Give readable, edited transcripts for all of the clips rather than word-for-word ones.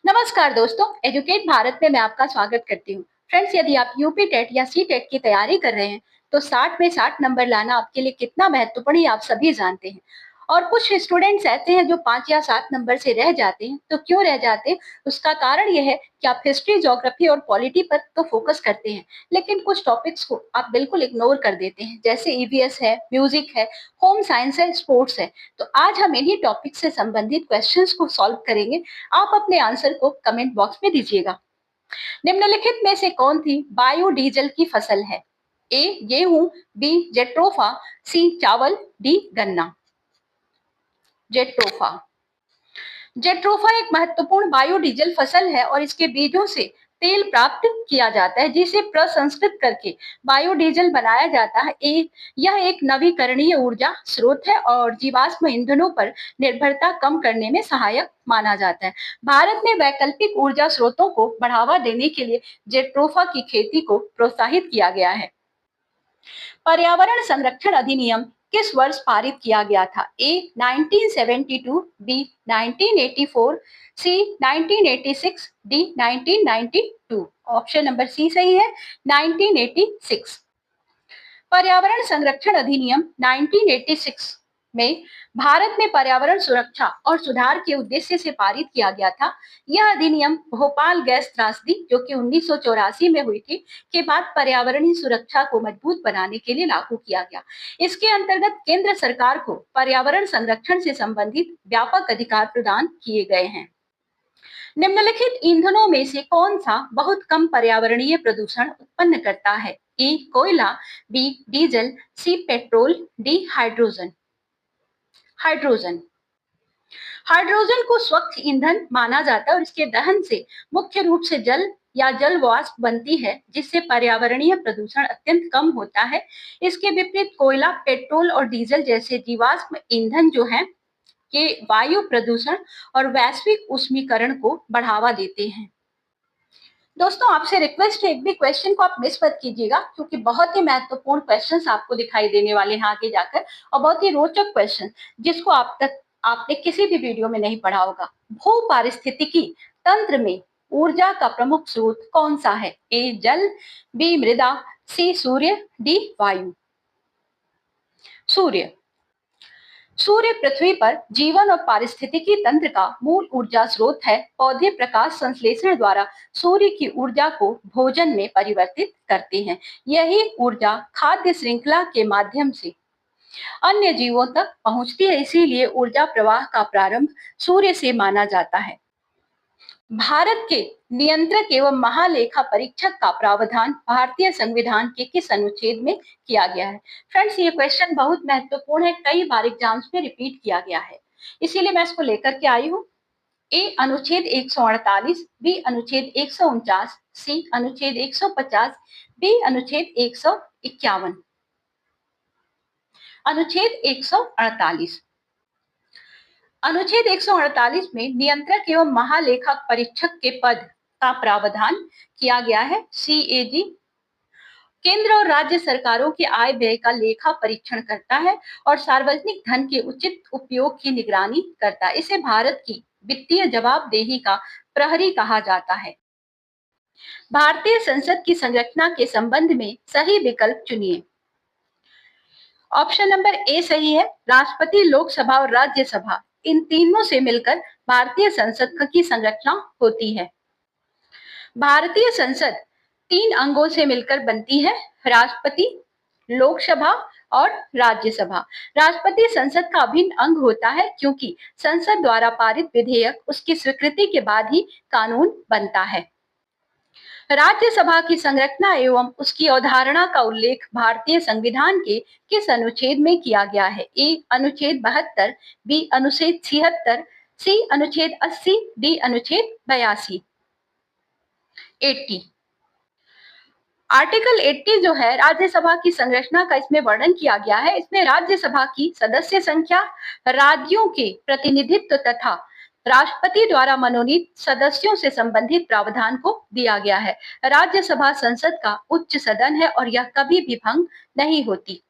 नमस्कार दोस्तों, एजुकेट भारत में मैं आपका स्वागत करती हूँ। फ्रेंड्स, यदि आप यूपी टेट या सी टेट की तैयारी कर रहे हैं तो 60 में 60 नंबर लाना आपके लिए कितना महत्वपूर्ण है आप सभी जानते हैं। और कुछ स्टूडेंट्स ऐसे हैं जो 5 या 7 नंबर से रह जाते हैं। तो क्यों रह जाते हैं? उसका कारण यह है कि आप हिस्ट्री, ज्योग्राफी और पॉलिटी पर तो फोकस करते हैं, लेकिन कुछ टॉपिक्स को आप बिल्कुल इग्नोर कर देते हैं, जैसे ईवीएस है, म्यूजिक है, होम साइंस है, स्पोर्ट्स है। तो आज हम इन्हीं टॉपिक से संबंधित क्वेश्चंस को सॉल्व करेंगे। आप अपने आंसर को कमेंट बॉक्स में दीजिएगा। निम्नलिखित में से कौन सी बायोडीजल की फसल है? ए गेहूं, बी जेट्रोफा, सी चावल, डी गन्ना। जेट्रोफा। जेट्रोफा एक महत्वपूर्ण बायोडीजल फसल है और इसके बीजों से तेल प्राप्त किया जाता है, जिसे प्रसंस्कृत करके बायोडीजल बनाया जाता है। यह एक नवीकरणीय ऊर्जा स्रोत है और जीवाश्म ईंधनों पर निर्भरता कम करने में सहायक माना जाता है। भारत में वैकल्पिक ऊर्जा स्रोतों को बढ़ावा देने के लिए जेट्रोफा की खेती को प्रोत्साहित किया गया है। पर्यावरण संरक्षण अधिनियम किस वर्ष पारित किया गया था? ए 1972, बी 1984, सी 1986, डी 1992। ऑप्शन नंबर सी सही है, 1986। पर्यावरण संरक्षण अधिनियम 1986 में भारत में पर्यावरण सुरक्षा और सुधार के उद्देश्य से पारित किया गया था। यह अधिनियम भोपाल गैस त्रासदी, जो कि 1984 में हुई थी, के बाद पर्यावरणीय सुरक्षा को मजबूत बनाने के लिए लागू किया गया। इसके अंतर्गत केंद्र सरकार को पर्यावरण संरक्षण से संबंधित व्यापक अधिकार प्रदान किए गए हैं। निम्नलिखित ईंधनों में से कौन सा बहुत कम पर्यावरणीय प्रदूषण उत्पन्न करता है? ए कोयला, B diesel, C petrol, D hydrogen. Hydrogen. Hydrogen को स्वच्छ ईंधन माना जाता है और इसके दहन से मुख्य रूप से जल या जल वाष्प बनती है, जिससे पर्यावरणीय प्रदूषण अत्यंत कम होता है। इसके विपरीत कोयला, पेट्रोल और डीजल जैसे जीवाश्म ईंधन जो हैं, ये वायु प्रदूषण और वैश्विक उष्मीकरण को बढ़ावा देते हैं। दोस्तों, आपसे रिक्वेस्ट है, एक भी क्वेश्चन को आप मिस मत कीजिएगा, क्योंकि बहुत ही महत्वपूर्ण क्वेश्चंस आपको दिखाई देने वाले हैं आगे जाकर, और बहुत ही रोचक क्वेश्चन, जिसको आप तक आपने किसी भी वीडियो में नहीं पढ़ा होगा। भू पारिस्थितिकी तंत्र में ऊर्जा का प्रमुख स्रोत कौन सा है? ए जल, बी मृदा, सी सूर्य, डी वायु। सूर्य। सूर्य पृथ्वी पर जीवन और पारिस्थितिकी तंत्र का मूल ऊर्जा स्रोत है। पौधे प्रकाश संश्लेषण द्वारा सूर्य की ऊर्जा को भोजन में परिवर्तित करते हैं। यही ऊर्जा खाद्य श्रृंखला के माध्यम से अन्य जीवों तक पहुंचती है, इसीलिए ऊर्जा प्रवाह का प्रारंभ सूर्य से माना जाता है। भारत के नियंत्रक एवं महालेखा परीक्षक का प्रावधान भारतीय संविधान के किस अनुच्छेद में किया गया है? फ्रेंड्स, ये क्वेश्चन बहुत महत्वपूर्ण है, कई बार एग्जाम्स में रिपीट किया गया है, इसीलिए मैं इसको लेकर के आई हूँ। ए अनुच्छेद 148, बी अनुच्छेद 149, सी अनुच्छेद 150, डी अनुच्छेद 151। अनुच्छेद 148। अनुच्छेद 148 में नियंत्रक एवं महालेखक परीक्षक के पद का प्रावधान किया गया है। सीएजी केंद्र और राज्य सरकारों के आय व्यय का लेखा परीक्षण करता है और सार्वजनिक धन के उचित उपयोग की निगरानी करता है। इसे भारत की वित्तीय जवाबदेही का प्रहरी कहा जाता है। भारतीय संसद की संरचना के संबंध में सही विकल्प चुनिए। ऑप्शन नंबर ए सही है, राष्ट्रपति, लोकसभा और राज्यसभा, इन तीनों से मिलकर भारतीय संसद की संरचना होती है। भारतीय संसद 3 अंगों से मिलकर बनती है, राष्ट्रपति, लोकसभा और राज्यसभा। राष्ट्रपति संसद का अभिन्न अंग होता है, क्योंकि संसद द्वारा पारित विधेयक उसकी स्वीकृति के बाद ही कानून बनता है। राज्यसभा की संरचना एवं उसकी अवधारणा का उल्लेख भारतीय संविधान के किस अनुच्छेद में किया गया है? ए अनुच्छेद 72, बी अनुच्छेद 76, सी अनुच्छेद 80, डी अनुच्छेद 82। 80। आर्टिकल 80 जो है राज्यसभा की संरचना का, इसमें वर्णन किया गया है। इसमें राज्यसभा की सदस्य संख्या, राज्यों के प्रतिनिधित्व तथा राष्ट्रपति द्वारा मनोनीत सदस्यों से संबंधित प्रावधान को दिया गया है। राज्यसभा संसद का उच्च सदन है और यह कभी भी भंग नहीं होती।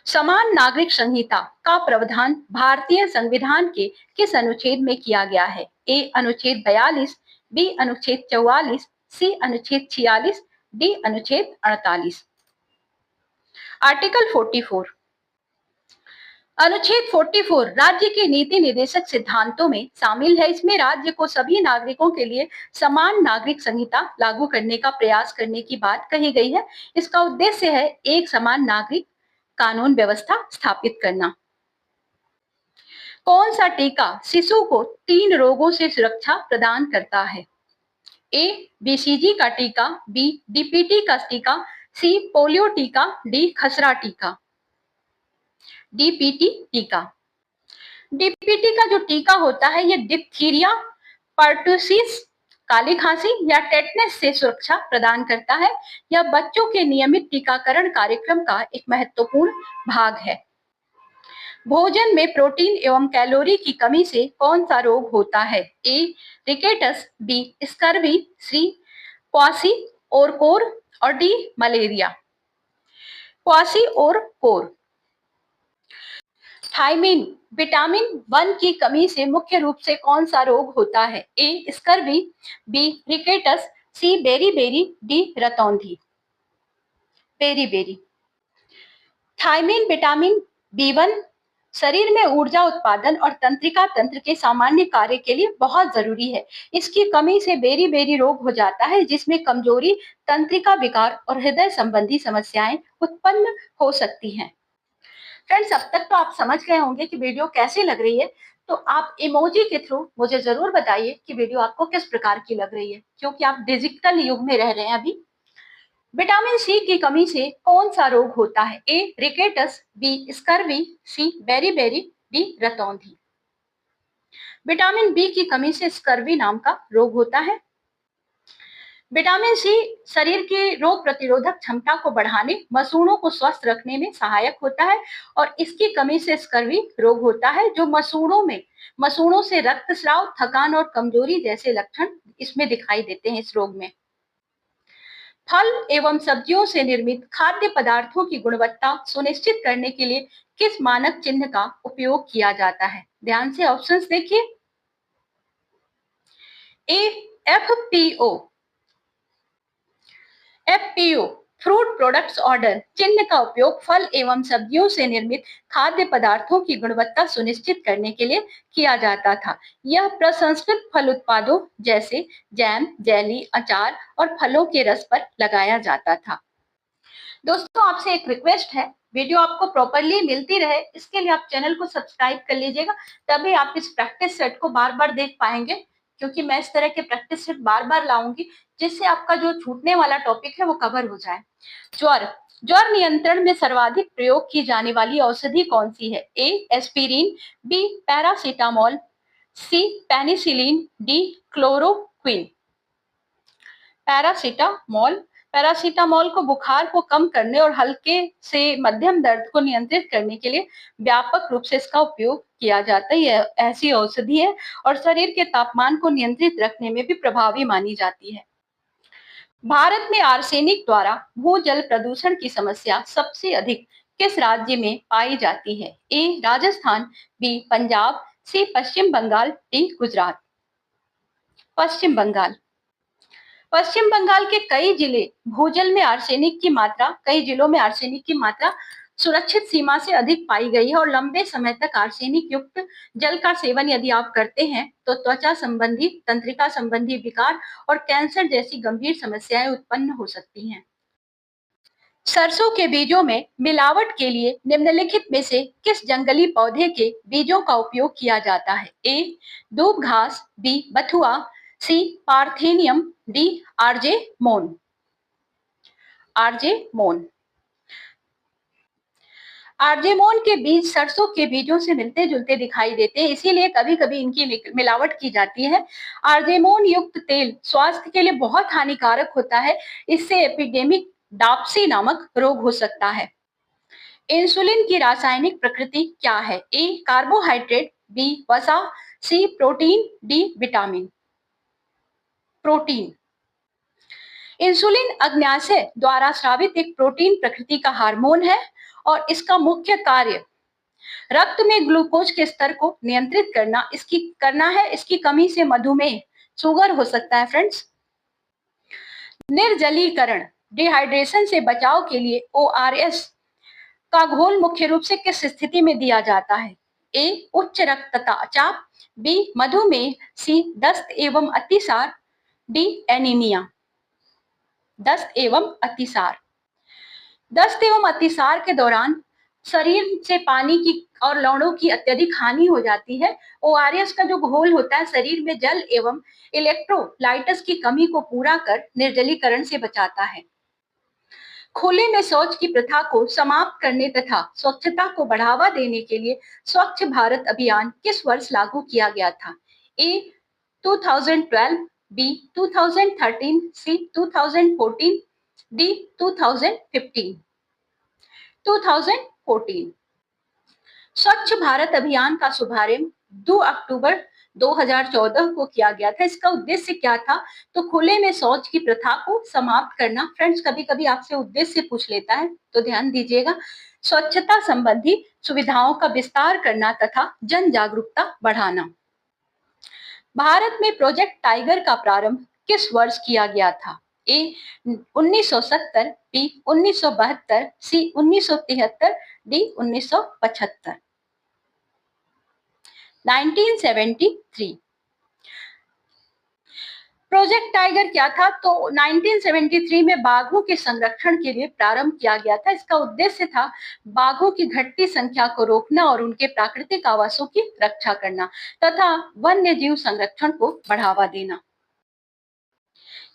समान नागरिक संहिता का प्रावधान भारतीय संविधान के किस अनुच्छेद में किया गया है? ए अनुच्छेद 42, बी अनुच्छेद 44, सी अनुच्छेद 46, डी अनुच्छेद 48। आर्टिकल 44। अनुच्छेद 44 राज्य के नीति निर्देशक सिद्धांतों में शामिल है। इसमें राज्य को सभी नागरिकों के लिए समान नागरिक संहिता लागू करने का प्रयास करने की बात कही गई है। इसका उद्देश्य है एक समान नागरिक कानून व्यवस्था स्थापित करना। कौन सा टीका शिशु को 3 रोगों से सुरक्षा प्रदान करता है? ए बीसीजी का टीका, बी डीपीटी का टीका, सी पोलियो टीका, डी खसरा टीका। डीपीटी टीका। डीपीटी का जो टीका होता है ये डिप्थीरिया, पर्टुसिस, काली खांसी या टेटनस से सुरक्षा प्रदान करता है। यह बच्चों के नियमित टीकाकरण कार्यक्रम का एक महत्वपूर्ण भाग है। भोजन में प्रोटीन एवं कैलोरी की कमी से कौन सा रोग होता है? ए रिकेटस, बी स्कर्वी, सी क्वासी और कोर और डी मलेरिया। क्वासी और कोर। थायमिन विटामिन 1 की कमी से मुख्य रूप से कौन सा रोग होता है? A scurvy, B rickets, C beriberi, D रतौंधी। बेरीबेरी। थायमिन विटामिन B1 शरीर में ऊर्जा उत्पादन और तंत्रिका तंत्र के सामान्य कार्य के लिए बहुत जरूरी है। इसकी कमी से बेरी-बेरी रोग हो जाता है, जिसमें कमजोरी, तंत्रिका विकार और हृदय संबंधी समस्याएं उत्पन्न हो सकती हैं। फ्रेंड्स, अब तक तो आप समझ गए होंगे कि वीडियो कैसे लग रही है। तो आप इमोजी के थ्रू मुझे जरूर बताइए कि वीडियो आपको किस प्रकार की लग रही है, क्योंकि आप डिजिटल युग में रह रहे हैं अभी। विटामिन सी की कमी से कौन सा रोग होता है? ए रिकेटस, बी स्कर्वी, सी बेरीबेरी, डी रतौंधी। विटामिन बी की कमी से स्कर्वी नाम का रोग होता है। विटामिन सी शरीर की रोग प्रतिरोधक क्षमता को बढ़ाने, मसूड़ों को स्वस्थ रखने में सहायक होता है और इसकी कमी से स्कर्वी रोग होता है, जो मसूड़ों से रक्तस्राव, थकान और कमजोरी जैसे लक्षण इसमें दिखाई देते हैं इस रोग में। फल एवं सब्जियों से निर्मित खाद्य पदार्थों की गुणवत्ता सुनिश्चित करने के लिए किस मानक चिन्ह का उपयोग किया जाता है? ध्यान से ऑप्शंस देखिए। ए एफपीओ, फ्रूट प्रोडक्ट्स ऑर्डर चिन्ह का उपयोग फल एवं सब्जियों से निर्मित खाद्य पदार्थों की गुणवत्ता सुनिश्चित करने के लिए किया जाता था। यह प्रसंस्कृत फल उत्पादों जैसे जैम, जेली, अचार और फलों के रस पर लगाया जाता था। दोस्तों, आपसे एक रिक्वेस्ट है, वीडियो आपको प्रॉपरली मिलती रहे इसके लिए आप चैनल को सब्सक्राइब कर लीजिएगा, तभी आप इस प्रैक्टिस सेट को बार बार देख पाएंगे, क्योंकि मैं इस तरह के प्रैक्टिस सेट बार बार लाऊंगी जिससे आपका जो छूटने वाला टॉपिक है वो कवर हो जाए। ज्वर नियंत्रण में सर्वाधिक प्रयोग की जाने वाली औषधि कौन सी है? ए एस्पिरिन, बी पैरासीटामोल, सी पेनिसिलिन, डी क्लोरोक्विन। पैरासीटामोल को बुखार को कम करने और हल्के से मध्यम दर्द को नियंत्रित करने के लिए व्यापक रूप से इसका उपयोग किया जाता है। यह ऐसी औषधि है और शरीर के तापमान को नियंत्रित रखने में भी प्रभावी मानी जाती है। भारत में आर्सेनिक द्वारा भूजल प्रदूषण की समस्या सबसे अधिक किस राज्य में पाई जाती है? ए राजस्थान, बी पंजाब, सी पश्चिम बंगाल, डी गुजरात। पश्चिम बंगाल। पश्चिम बंगाल के कई जिलों में आर्सेनिक की मात्रा सुरक्षित सीमा से अधिक पाई गई है और लंबे समय तक आर्सेनिक युक्त जल का सेवन यदि आप करते हैं तो त्वचा संबंधी, तंत्रिका संबंधी विकार और कैंसर जैसी गंभीर समस्याएं उत्पन्न हो सकती हैं। सरसों के बीजों में मिलावट के लिए निम्नलिखित में से किस जंगली पौधे के बीजों का उपयोग किया जाता है? ए दूब घास, बी बथुआ, सी पार्थेनियम, डी आरजे मोन। आर्जेमोन के बीज सरसों के बीजों से मिलते जुलते दिखाई देते हैं, इसीलिए कभी कभी इनकी मिलावट की जाती है। आर्जेमोन युक्त तेल स्वास्थ्य के लिए बहुत हानिकारक होता है, इससे एपिडेमिक डाप्सी नामक रोग हो सकता है। इंसुलिन की रासायनिक प्रकृति क्या है? ए कार्बोहाइड्रेट, बी वसा, C protein, D vitamin. Protein. Insulin अग्न्याशय द्वारा स्रावित एक प्रोटीन प्रकृति का हार्मोन है और इसका मुख्य कार्य रक्त में ग्लूकोज के स्तर को नियंत्रित करना है। इसकी कमी से मधुमेह, शुगर हो सकता है फ्रेंड्स। निर्जलीकरण, डिहाइड्रेशन से बचाव के लिए ORS का घोल मुख्य रूप से किस स्थिति में दिया जाता है? ए, उच्च रक्तचाप, बी, मधुमेह, सी, दस्त एवं अतिसार, डी, एनीमिया। दस्त एवं अतिसार। दस्त एवं अतिसार के दौरान शरीर से पानी की और लवणों की अत्यधिक हानि हो जाती है। ORS का जो घोल होता है शरीर में जल एवं इलेक्ट्रोलाइट्स की कमी को पूरा कर निर्जलीकरण से बचाता है। खुले में शौच की प्रथा को समाप्त करने तथा स्वच्छता को बढ़ावा देने के लिए स्वच्छ भारत अभियान किस वर्ष लागू किया गया था? ए, 2012, बी, 2013, सी, 2014, डी, 2015। 2014। स्वच्छ भारत अभियान का शुभारंभ 2 अक्टूबर 2014 को किया गया था। इसका उद्देश्य क्या था? तो खुले में शौच की प्रथा को समाप्त करना। फ्रेंड्स, कभी कभी आपसे उद्देश्य पूछ लेता है तो ध्यान दीजिएगा। स्वच्छता संबंधी सुविधाओं का विस्तार करना तथा जन जागरूकता बढ़ाना। भारत में प्रोजेक्ट टाइगर का प्रारंभ किस वर्ष किया गया था? ए, 1970, बी, 1972, सी, 1973, डी, 1975। 1973। प्रोजेक्ट टाइगर क्या था? तो 1973 में बाघों के संरक्षण के लिए प्रारंभ किया गया था। इसका उद्देश्य था बाघों की घटती संख्या को रोकना और उनके प्राकृतिक आवासों की रक्षा करना तथा वन्य जीव संरक्षण को बढ़ावा देना।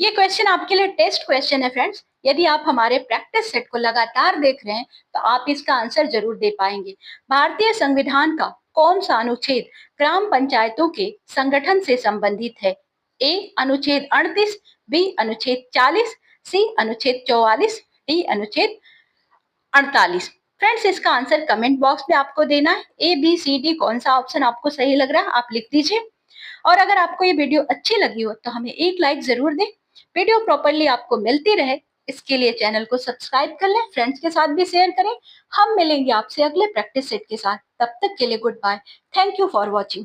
ये क्वेश्चन आपके लिए टेस्ट क्वेश्चन है फ्रेंड्स। यदि आप हमारे प्रैक्टिस सेट को लगातार देख रहे हैं तो आप इसका आंसर जरूर दे पाएंगे। भारतीय संविधान का कौन सा अनुच्छेद ग्राम पंचायतों के संगठन से संबंधित है? ए, अनुच्छेद 38, बी, अनुच्छेद 40, सी, अनुच्छेद 44, डी, अनुच्छेद 48। फ्रेंड्स, इसका आंसर कमेंट बॉक्स में आपको देना है। ए, बी, सी, डी कौन सा ऑप्शन आपको सही लग रहा है आप लिख दीजिए। और अगर आपको ये वीडियो अच्छी लगी हो तो हमें एक लाइक जरूर दें। वीडियो प्रॉपरली आपको मिलती रहे इसके लिए चैनल को सब्सक्राइब कर लें, फ्रेंड्स के साथ भी शेयर करें। हम मिलेंगे आपसे अगले प्रैक्टिस सेट के साथ। तब तक के लिए good bye. Thank you for watching.